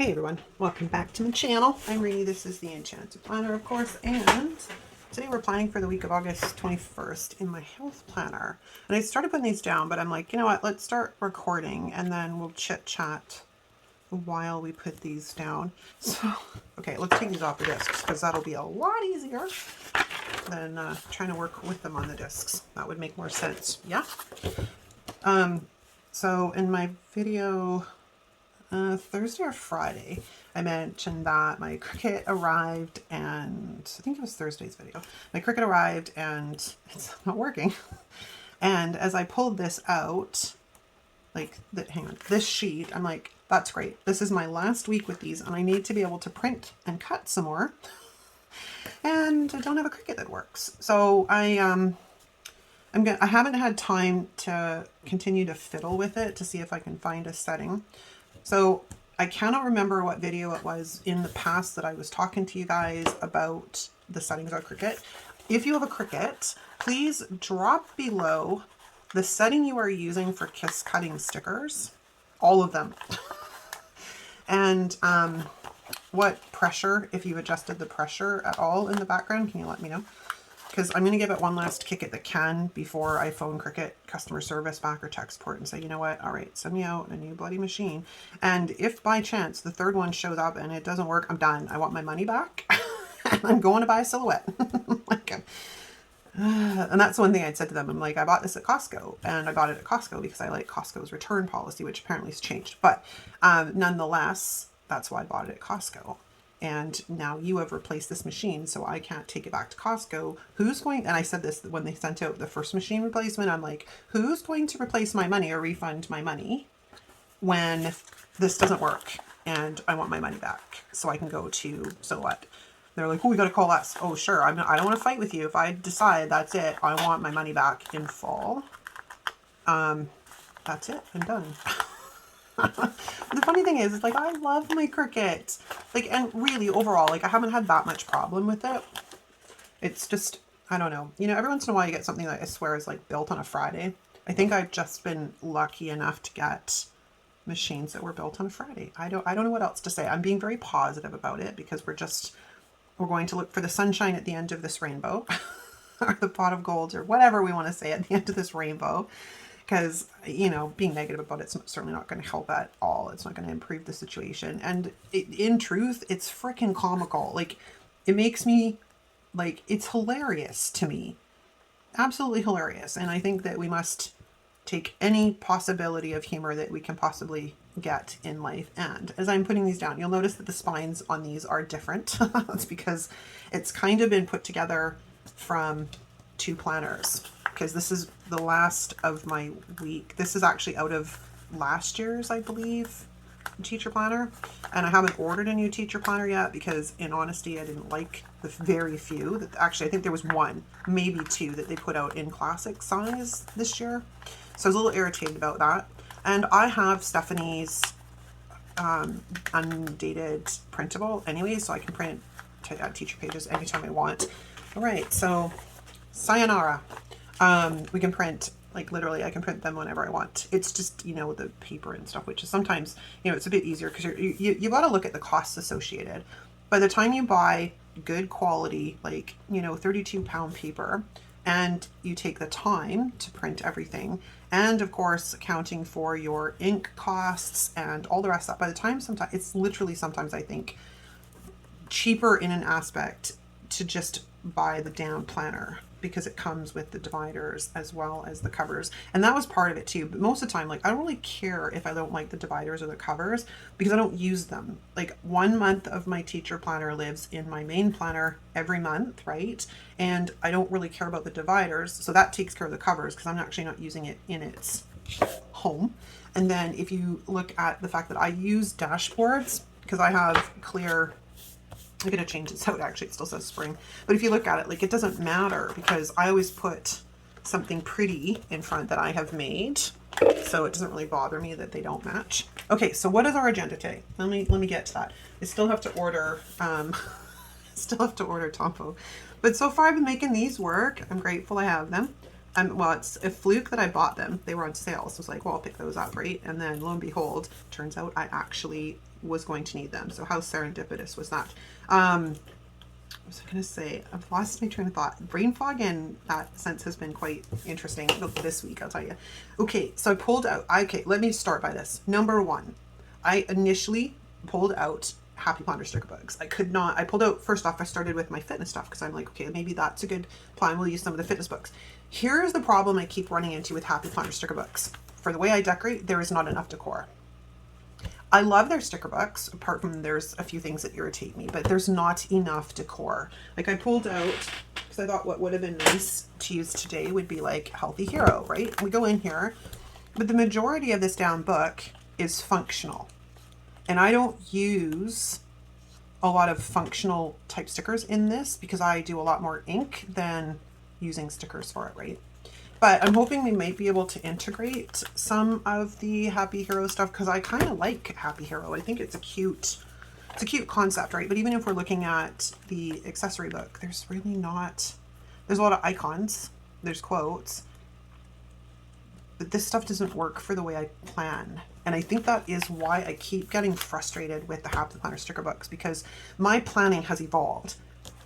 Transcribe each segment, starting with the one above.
Hey everyone, welcome back to my channel. I'm Reenie, this is the Enchanted planner, of course, and today we're planning for the week of August 21st in my health planner. And I started putting these down, but I'm like, you know what, let's start recording and then we'll chit chat while we put these down. So, okay, let's take these off the discs because that'll be a lot easier than trying to work with them on the discs. That would make more sense, yeah? So in my video, Thursday or Friday, I mentioned that my Cricut arrived, and I think it was Thursday's video. My Cricut arrived and it's not working. And as I pulled this out, like, hang on, this sheet, I'm like, that's great. This is my last week with these and I need to be able to print and cut some more. And I don't have a Cricut that works. So I haven't had time to continue to fiddle with it to see if I can find a setting. So I cannot remember what video it was in the past that I was talking to you guys about the settings on Cricut. If you have a Cricut, please drop below the setting you are using for kiss cutting stickers, all of them. And what pressure, if you've adjusted the pressure at all in the background, can you let me know? Because I'm going to give it one last kick at the can before I phone Cricut customer service back or tech support and say, you know what, all right, send me out a new bloody machine. And if by chance the third one shows up and it doesn't work, I'm done. I want my money back. I'm going to buy a silhouette. And that's one thing I'd said to them. I'm like, I bought this at Costco, and I bought it at Costco because I like Costco's return policy, which apparently has changed. But nonetheless, that's why I bought it at Costco. And now you have replaced this machine, so I can't take it back to Costco. Who's going, and I said this when they sent out the first machine replacement, I'm like, who's going to replace my money or refund my money when this doesn't work and I want my money back so I can go to Silhouette? They're like, oh, we got to call us. Oh, sure. I don't want to fight with you. If I decide that's it, I want my money back in full. That's it. I'm done. The funny thing is, like, I love my Cricut. Like, and really, overall, like, I haven't had that much problem with it. It's just, I don't know. You know, every once in a while you get something that I swear is, like, built on a Friday. I think I've just been lucky enough to get machines that were built on a Friday. I don't know what else to say. I'm being very positive about it because we're going to look for the sunshine at the end of this rainbow. Or the pot of gold, or whatever we want to say at the end of this rainbow. Because, you know, being negative about it's certainly not going to help at all. It's not going to improve the situation. And in truth, it's freaking comical. Like, it makes me, like, it's hilarious to me. Absolutely hilarious. And I think that we must take any possibility of humor that we can possibly get in life. And as I'm putting these down, you'll notice that the spines on these are different. That's because it's kind of been put together from two planners. Because this is the last of my week. This is actually out of last year's, I believe, teacher planner. And I haven't ordered a new teacher planner yet because, in honesty, I didn't like the very few. That actually, I think there was one, maybe two, that they put out in classic size this year. So I was a little irritated about that. And I have Stephanie's undated printable anyway, so I can print teacher pages anytime I want. All right, so sayonara. We can print, like, literally I can print them whenever I want. It's just, you know, the paper and stuff, which is sometimes, you know, it's a bit easier because you got to look at the costs associated. By the time you buy good quality, like, you know, 32-pound paper, and you take the time to print everything, and of course accounting for your ink costs and all the rest of that, by the time, sometimes it's literally, sometimes I think cheaper in an aspect to just buy the damn planner, because it comes with the dividers as well as the covers. And that was part of it too. But most of the time, like, I don't really care if I don't like the dividers or the covers because I don't use them. Like, 1 month of my teacher planner lives in my main planner every month, right? And I don't really care about the dividers. So that takes care of the covers because I'm actually not using it in its home. And then if you look at the fact that I use dashboards because I have clear, I'm going to change this out, actually it still says spring, but if you look at it, like, it doesn't matter because I always put something pretty in front that I have made, so it doesn't really bother me that they don't match. Okay, so what is our agenda today? Let me get to that. I still have to order Tompo, but so far I've been making these work. I'm grateful I have them. Well, it's a fluke that I bought them. They were on sale, so I was like, well, I'll pick those up, right? And then lo and behold, turns out I actually was going to need them. So how serendipitous was that? What was I going to say? I've lost my train of thought. Brain fog in that sense has been quite interesting this week, I'll tell you. Okay, so I pulled out, okay, let me start by this. Number one, I initially pulled out Happy Planner sticker books. I pulled out, first off, I started with my fitness stuff because I'm like, okay, maybe that's a good plan. We'll use some of the fitness books. Here's the problem I keep running into with Happy Planner sticker books. For the way I decorate, there is not enough decor. I love their sticker books, apart from there's a few things that irritate me, but there's not enough decor. Like I pulled out, because I thought what would have been nice to use today would be like Healthy Hero, right? We go in here, but the majority of this damn book is functional. And I don't use a lot of functional type stickers in this because I do a lot more ink than using stickers for it, right? But I'm hoping we might be able to integrate some of the Happy Hero stuff because I kind of like Happy Hero. I think it's a cute concept, right? But even if we're looking at the accessory book, there's really not, there's a lot of icons, there's quotes, but this stuff doesn't work for the way I plan. And I think that is why I keep getting frustrated with the Happy Planner sticker books, because my planning has evolved.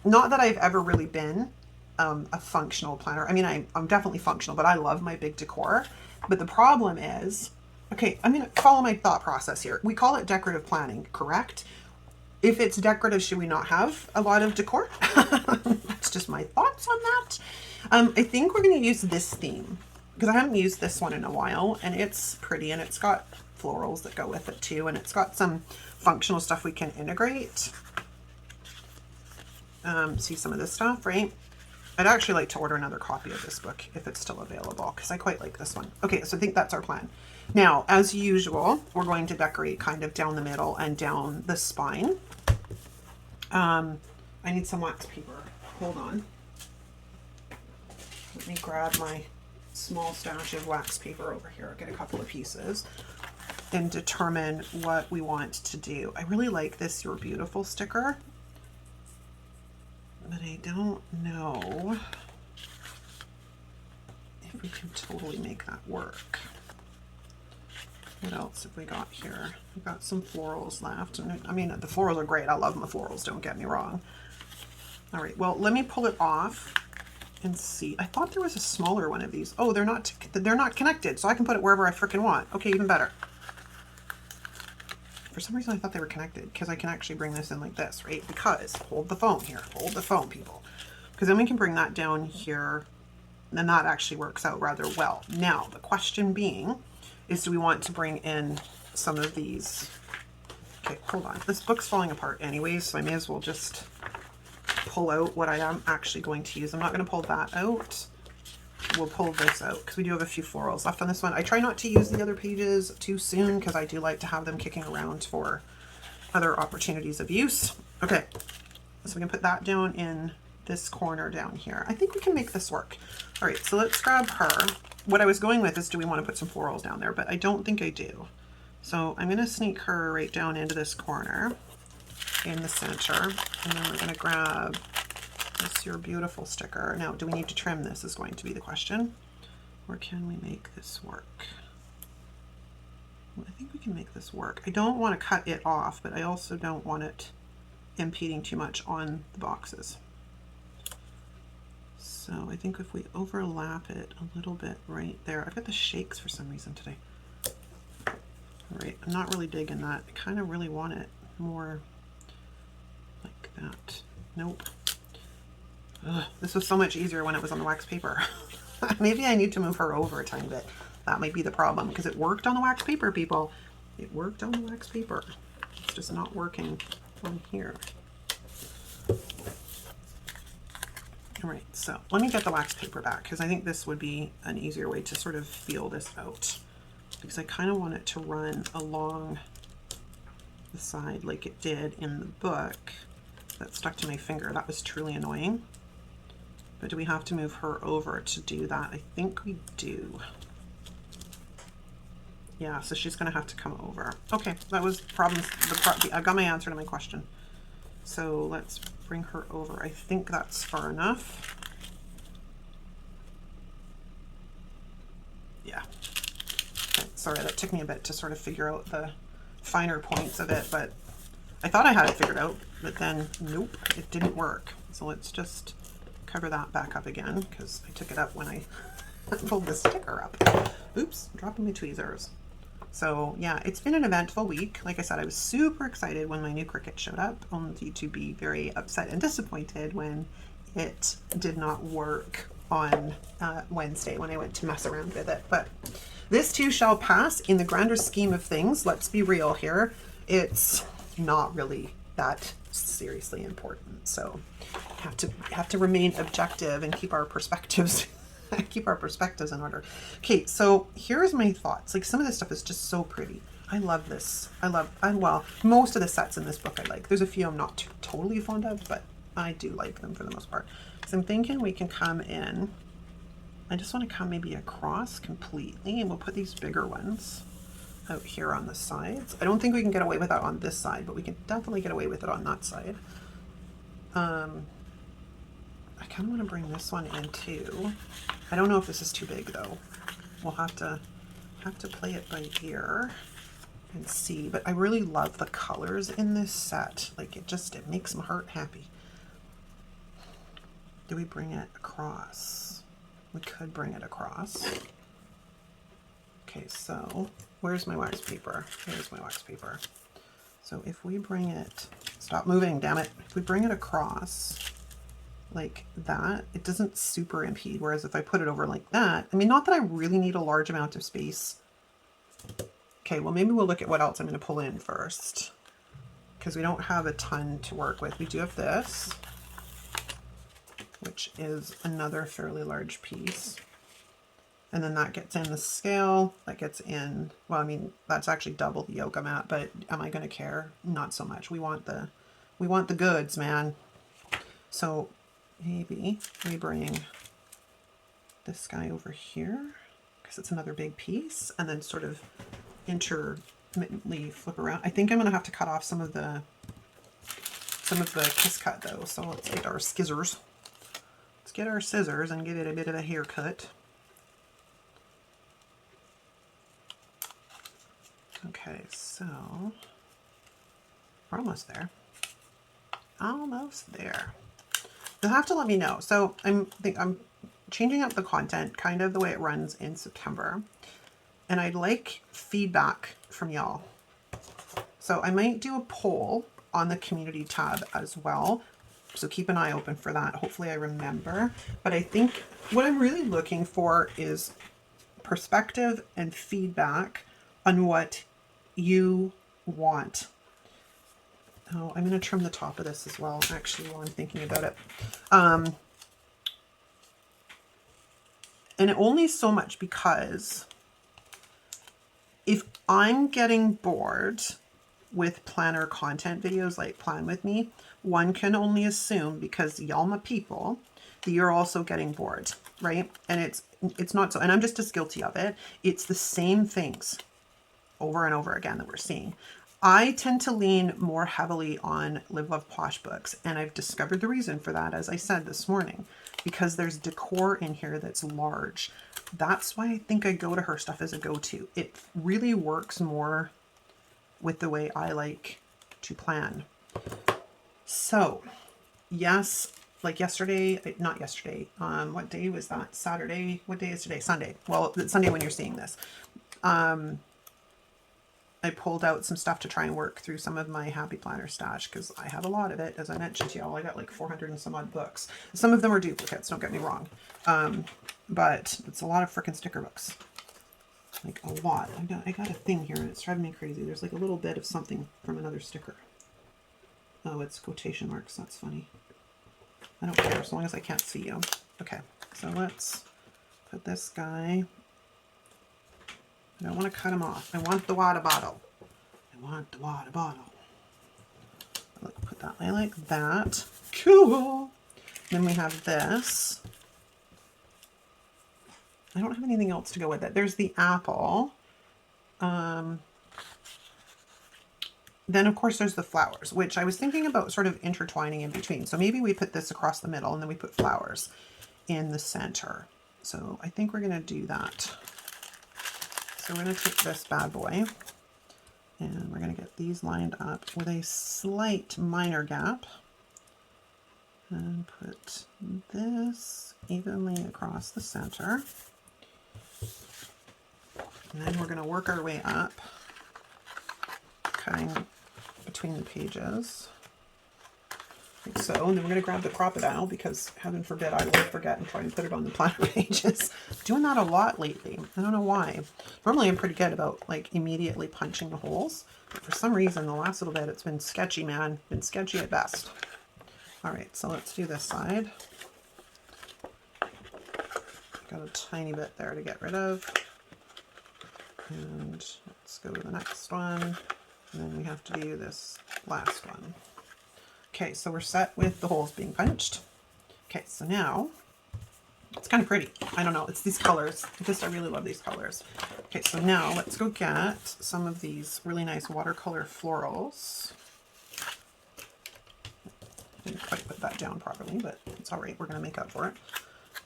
Not that I've ever really been a functional planner. I mean, I'm definitely functional, but I love my big decor. But the problem is, okay, I'm going to follow my thought process here. We call it decorative planning, correct? If it's decorative, should we not have a lot of decor? That's just my thoughts on that. I think we're going to use this theme because I haven't used this one in a while, and it's pretty, and it's got florals that go with it too, and it's got some functional stuff we can integrate. See some of this stuff, right? I'd actually like to order another copy of this book if it's still available because I quite like this one. Okay, so I think that's our plan. Now, as usual, we're going to decorate kind of down the middle and down the spine. I need some wax paper. Hold on. Let me grab my small stash of wax paper over here. Get a couple of pieces and determine what we want to do. I really like this You're Beautiful sticker, but I don't know if we can totally make that work. What else have we got here? We've got some florals left. I mean, the florals are great. I love my florals, don't get me wrong. All right, well, let me pull it off and see. I thought there was a smaller one of these. Oh, they're not connected, so I can put it wherever I freaking want. Okay, even better. For some reason, I thought they were connected because I can actually bring this in like this, right? Because, hold the phone here. Hold the phone, people. Because then we can bring that down here, and that actually works out rather well. Now, the question being is, do we want to bring in some of these? Okay, hold on. This book's falling apart anyways, so I may as well just pull out what I am actually going to use. I'm not going to pull that out. We'll pull this out because we do have a few florals left on this one. I try not to use the other pages too soon because I do like to have them kicking around for other opportunities of use. Okay, so we can put that down in this corner down here. I think we can make this work. All right, so let's grab her. What I was going with is, do we want to put some florals down there? But I don't think I do. So I'm going to sneak her right down into this corner in the center. And then we're going to grab this You're Beautiful sticker. Now, do we need to trim this is going to be the question. Or can we make this work? Well, I think we can make this work. I don't want to cut it off, but I also don't want it impeding too much on the boxes. So I think if we overlap it a little bit right there. I've got the shakes for some reason today. All right, I'm not really digging that. I kind of really want it more like that. Nope. Ugh, this was so much easier when it was on the wax paper. Maybe I need to move her over a tiny bit. That might be the problem because it worked on the wax paper, people. It worked on the wax paper. It's just not working on here. All right, so let me get the wax paper back because I think this would be an easier way to sort of feel this out, because I kind of want it to run along the side like it did in the book. That stuck to my finger. That was truly annoying. But do we have to move her over to do that? I think we do. Yeah, so she's going to have to come over. Okay, that was problems. I got my answer to my question. So let's bring her over. I think that's far enough. Yeah. Okay, sorry, that took me a bit to sort of figure finer points of it, but I thought I had it figured out, but then nope, it didn't work. So let's just cover that back up again because I took it up when I pulled the sticker up. Oops, dropping my tweezers. So yeah, it's been an eventful week. Like I said, I was super excited when my new Cricut showed up, only to be very upset and disappointed when it did not work on Wednesday when I went to mess around with it. But this too shall pass. In the grander scheme of things, let's be real here, it's not really that seriously important. So have to remain objective and keep our perspectives in order. Okay, so here's my thoughts. Like, some of this stuff is just so pretty. I love this. Well, most of the sets in this book I like. There's a few I'm not totally fond of, but I do like them for the most part. So I'm thinking we can come in. I just want to come maybe across completely, and we'll put these bigger ones out here on the sides. I don't think we can get away with that on this side, but we can definitely get away with it on that side. I kind of want to bring this one in too. I don't know if this is too big though. We'll have to play it by ear and see. But I really love the colors in this set. Like, it makes my heart happy. Do we bring it across? We could bring it across. Okay, so where's my wax paper? Here's my wax paper. So if we bring it, stop moving, damn it. If we bring it across like that, it doesn't super impede. Whereas if I put it over like that, I mean, not that I really need a large amount of space. Okay, well, maybe we'll look at what else I'm going to pull in first, because we don't have a ton to work with. We do have this, which is another fairly large piece. And then that gets in the scale, that gets in, well, I mean, that's actually double the yoga mat, but am I going to care? Not so much. We want the goods, man. So maybe we bring this guy over here because it's another big piece, and then sort of intermittently flip around. I think I'm going to have to cut off some of the kiss cut though. So let's get our scissors. Let's get our scissors and give it a bit of a haircut. Okay, so we're almost there. Almost there. You'll have to let me know. So I'm changing up the content, kind of the way it runs in September, and I'd like feedback from y'all. So I might do a poll on the community tab as well. So keep an eye open for that. Hopefully I remember. But I think what I'm really looking for is perspective and feedback on what you want. Oh, I'm going to trim the top of this as well, actually, while I'm thinking about it. And only so much, because if I'm getting bored with planner content videos like Plan With Me, one can only assume, because y'all my people, that you're also getting bored, right? And it's not so, and I'm just as guilty of it. It's the same things over and over again that we're seeing. I tend to lean more heavily on Live Love Posh books, and I've discovered the reason for that, as I said this morning, because there's decor in here that's large. That's why I think I go to her stuff as a go-to. It really works more with the way I like to plan. So yes, like yesterday, not yesterday, what day was that? Saturday? What day is today? Sunday. Well, it's Sunday when you're seeing this. I pulled out some stuff to try and work through some of my Happy Planner stash, because I have a lot of it. As I mentioned to y'all, I got like 400 and some odd books. Some of them are duplicates, don't get me wrong. But it's a lot of freaking sticker books. Like a lot. I got a thing here and it's driving me crazy. There's like a little bit of something from another sticker. Oh, it's quotation marks. That's funny. I don't care as long as I can't see you. Okay, so let's put this guy. I don't want to cut him off. I want the water bottle. I want the water bottle. Put that way like that. Cool. Then we have this. I don't have anything else to go with it. There's the apple. Then of course there's the flowers, which I was thinking about sort of intertwining in between. So maybe we put this across the middle and then we put flowers in the center. So I think we're going to do that. So we're going to take this bad boy And we're going to get these lined up with a slight minor gap. And put this evenly across the center. And then we're going to work our way up, cutting between the pages. Like so. And then we're going to grab the crocodile because heaven forbid I will forget and try and put it on the planner pages. Doing that a lot lately. I don't know why. Normally I'm pretty good about like immediately punching the holes. But for some reason the last little bit it's been sketchy, man. Been sketchy at best. Alright, so let's do this side. Got a tiny bit there to get rid of. And let's go to the next one. And then we have to do this last one. Okay, so we're set with the holes being punched. Okay, so now it's kind of pretty. I don't know, it's these colors. I really love these colors. Okay, so now let's go get some of these really nice watercolor florals. Didn't quite put that down properly, but it's all right. We're going to make up for it.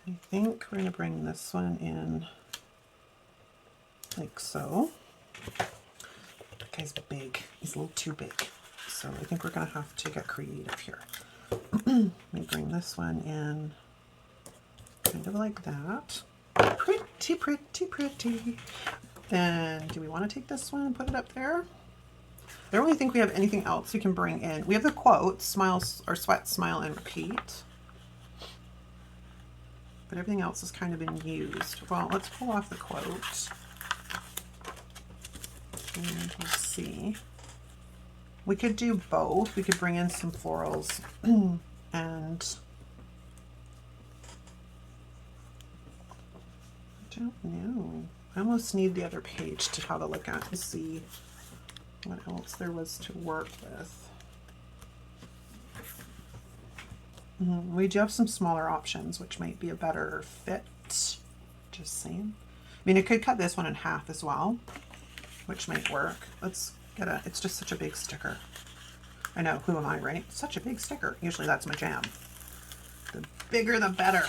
I think we're going to bring this one in like so. That guy's big. He's a little too big. So I think we're going to have to get creative here. Let me bring this one in kind of like that. Pretty, pretty, pretty. Then do we want to take this one and put it up there? I don't really think we have anything else we can bring in. We have the quote, smile or sweat, smile, and repeat. But everything else has kind of been used. Well, let's pull off the quote. And we'll see. We could do both. We could bring in some florals and I don't know. I almost need the other page to have a look at and see what else there was to work with. We do have some smaller options, which might be a better fit. Just saying. I mean, I could cut this one in half as well, which might work. Let's get a, it's just such a big sticker. I know, who am I, right? Such a big sticker. Usually that's my jam. The bigger the better.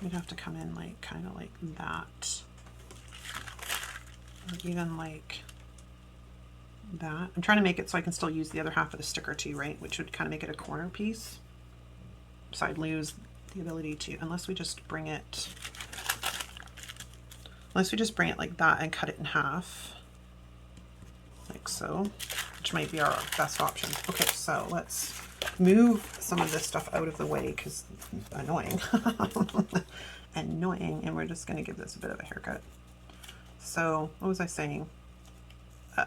We'd have to come in like, kind of like that. Or even like that. I'm trying to make it so I can still use the other half of the sticker too, right? Which would kind of make it a corner piece. So I'd lose the ability to, unless we just bring it like that and cut it in half. Like so, which might be our best option. Okay, so let's move some of this stuff out of the way because annoying. Annoying, and we're just going to give this a bit of a haircut. So what was I saying?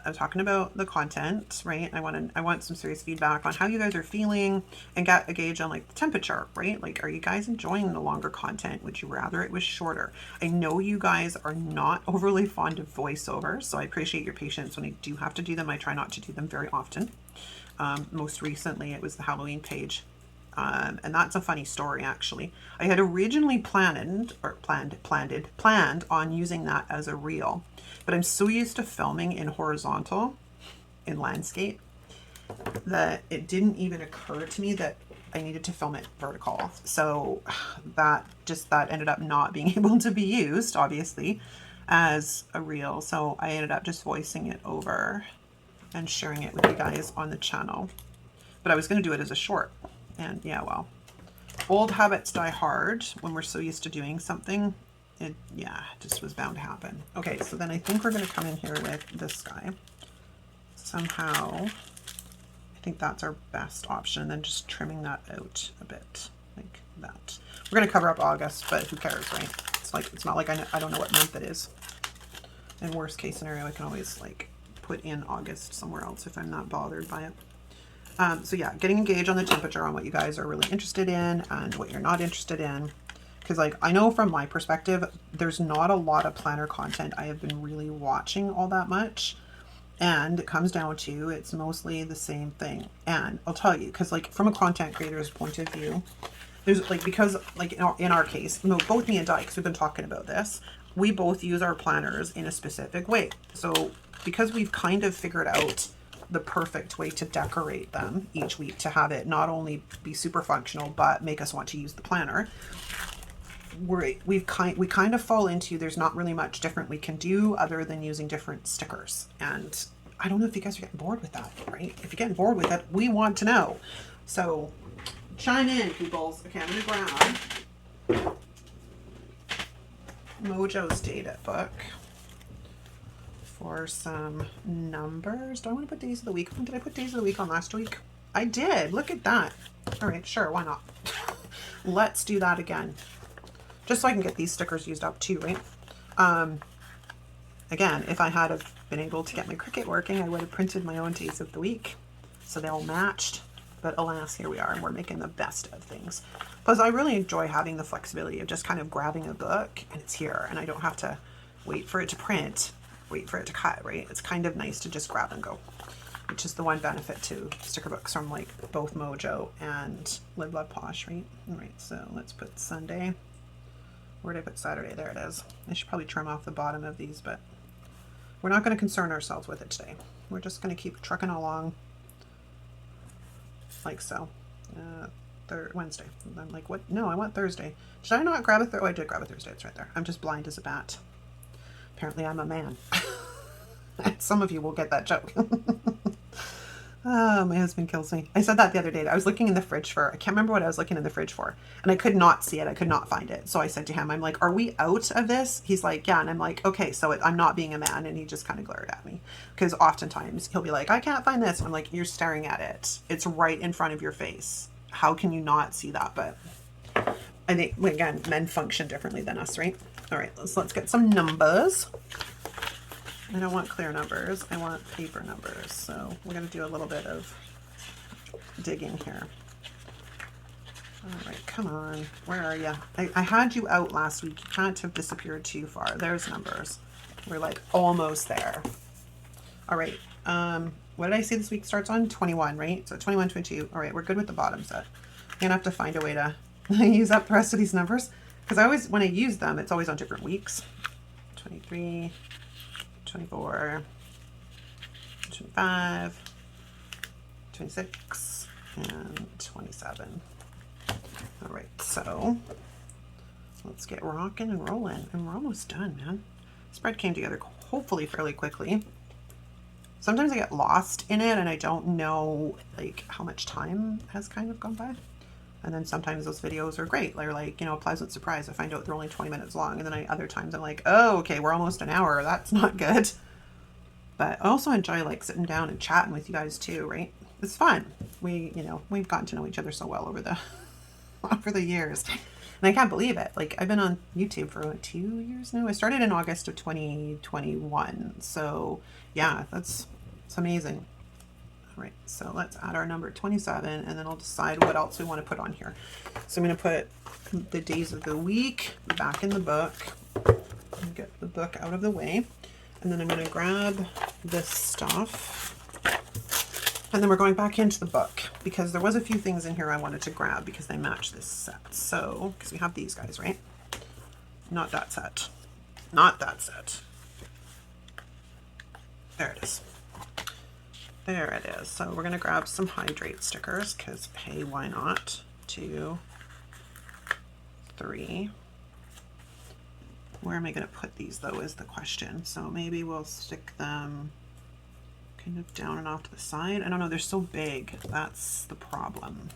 I'm talking about the content, right? I want some serious feedback on how you guys are feeling and get a gauge on like the temperature, right? Like, are you guys enjoying the longer content? Would you rather it was shorter? I know you guys are not overly fond of voiceovers, so I appreciate your patience when I do have to do them. I try not to do them very often. Most recently it was the Halloween page. And that's a funny story, actually. I had originally planned on using that as a reel, but I'm so used to filming in horizontal, in landscape, that it didn't even occur to me that I needed to film it vertical. So that ended up not being able to be used, obviously, as a reel. So I ended up just voicing it over and sharing it with you guys on the channel. But I was going to do it as a short. And yeah, well, old habits die hard when we're so used to doing something. It just was bound to happen. Okay, so then I think we're going to come in here with this guy. Somehow, I think that's our best option. And then just trimming that out a bit like that. We're going to cover up August, but who cares, right? It's not like I don't know what month it is. In worst case scenario, I can always like put in August somewhere else if I'm not bothered by it. So yeah, getting engaged on the temperature on what you guys are really interested in and what you're not interested in. Because like, I know from my perspective, there's not a lot of planner content I have been really watching all that much. And it comes down to, it's mostly the same thing. And I'll tell you, because like from a content creator's point of view, there's like, because like in our case, both me and Di, because we've been talking about this, we both use our planners in a specific way. So because we've kind of figured out the perfect way to decorate them each week to have it not only be super functional, but make us want to use the planner. we kind of fall into, there's not really much different we can do other than using different stickers. And I don't know if you guys are getting bored with that, right? If you're getting bored with it, we want to know. So chime in, peoples. Okay, I'm going to grab Mojo's data book for some numbers. Do I want to put days of the week on? Did I put days of the week on last week? I did. Look at that. All right, sure, why not? Let's do that again. Just so I can get these stickers used up too, right? Again, if I had have been able to get my Cricut working, I would have printed my own days of the week so they all matched. But alas, here we are, and we're making the best of things. Plus, I really enjoy having the flexibility of just kind of grabbing a book and it's here, and I don't have to wait for it to print, wait for it to cut, right? It's kind of nice to just grab and go, which is the one benefit to sticker books from like both Mojo and Love Posh, right? All right, so let's put Sunday. Where did I put Saturday? There it is. I should probably trim off the bottom of these, but we're not going to concern ourselves with it today. We're just going to keep trucking along like so. Wednesday. I'm like, what? No, I want Thursday. Did I not grab a Thursday? Oh, I did grab a Thursday. It's right there. I'm just blind as a bat. Apparently I'm a man. Some of you will get that joke. Oh, my husband kills me. I said that the other day. I was looking in the fridge for, I can't remember what I was looking in the fridge for, and I could not see it. I could not find it. So I said to him, I'm like, are we out of this? He's like, yeah. And I'm like, okay, so I'm not being a man. And he just kind of glared at me, because oftentimes he'll be like, I can't find this. And I'm like, you're staring at it. It's right in front of your face. How can you not see that? But I think, again, men function differently than us, right? All right, let's get some numbers. I don't want clear numbers. I want paper numbers. So we're going to do a little bit of digging here. All right, come on. Where are you? I had you out last week. You can't have disappeared too far. There's numbers. We're like almost there. All right. What did I say this week starts on? 21, right? So 21, 22. All right, we're good with the bottom set. I'm going to have to find a way to use up the rest of these numbers, because I always, when I use them, it's always on different weeks. 23, 24, 25, 26, and 27. All right, so let's get rocking and rolling. And we're almost done, man. Spread came together hopefully fairly quickly. Sometimes I get lost in it and I don't know like how much time has kind of gone by. And then sometimes those videos are great. They're like, you know, a pleasant surprise. I find out they're only 20 minutes long. And then other times I'm like, oh, okay, we're almost an hour. That's not good. But I also enjoy like sitting down and chatting with you guys too, right? It's fun. We've gotten to know each other so well over the years. And I can't believe it. Like, I've been on YouTube for what, 2 years now? I started in August of 2021. So yeah, it's amazing. All right, so let's add our number 27, and then I'll decide what else we want to put on here. So I'm going to put the days of the week back in the book and get the book out of the way. And then I'm going to grab this stuff. And then we're going back into the book, because there was a few things in here I wanted to grab because they match this set. So, because we have these guys, right? Not that set. Not that set. There it is. There it is. So we're going to grab some hydrate stickers because, hey, why not? 2, 3. Where am I going to put these, though, is the question. So maybe we'll stick them kind of down and off to the side. I don't know. They're so big. That's the problem.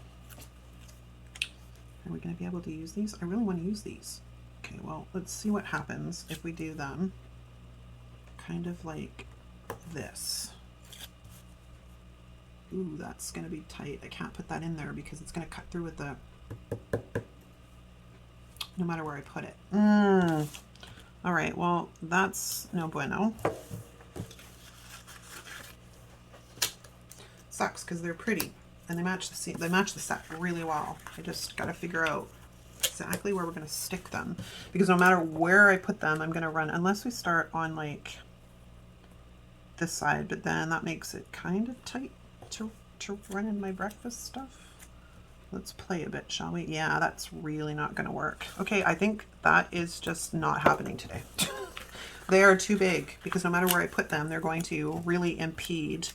Are we going to be able to use these? I really want to use these. Okay, well, let's see what happens if we do them kind of like this. Ooh, that's going to be tight. I can't put that in there because it's going to cut through with the, no matter where I put it. All right, well, that's no bueno. Sucks because they're pretty and they match the set really well. I just got to figure out exactly where we're going to stick them, because no matter where I put them, I'm going to run, unless we start on like this side, but then that makes it kind of tight to run in my breakfast stuff. Let's play a bit, shall we? Yeah, that's really not going to work. Okay, I think that is just not happening today. They are too big, because no matter where I put them, they're going to really impede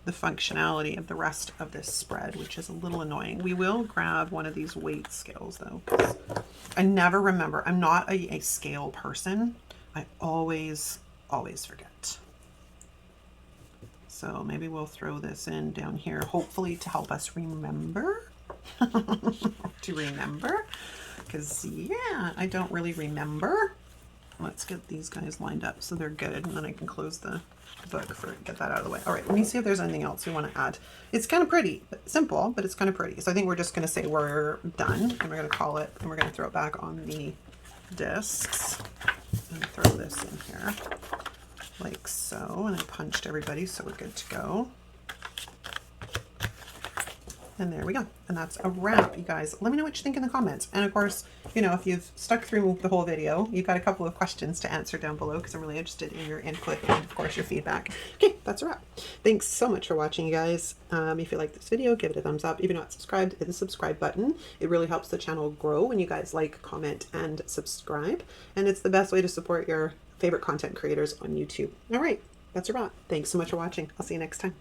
the functionality of the rest of this spread, which is a little annoying. We will grab one of these weight scales though, because I never remember. I'm not a scale person. I always forget. So maybe we'll throw this in down here, hopefully to help us remember. To remember, because yeah, I don't really remember. Let's get these guys lined up so they're good, and then I can close the book for get that out of the way. All right, let me see if there's anything else we want to add. It's kind of pretty, simple, but it's kind of pretty. So I think we're just going to say we're done, and we're going to call it, and we're going to throw it back on the discs and throw this in here like so. And I punched everybody, so we're good to go. And there we go. And that's a wrap, you guys. Let me know what you think in the comments. And of course, you know, if you've stuck through the whole video, you've got a couple of questions to answer down below, because I'm really interested in your input and of course your feedback. Okay, that's a wrap. Thanks so much for watching, you guys. If you like this video, give it a thumbs up. If you're not subscribed, hit the subscribe button. It really helps the channel grow when you guys like, comment, and subscribe. And it's the best way to support your favorite content creators on YouTube. All right, that's a wrap. Thanks so much for watching. I'll see you next time.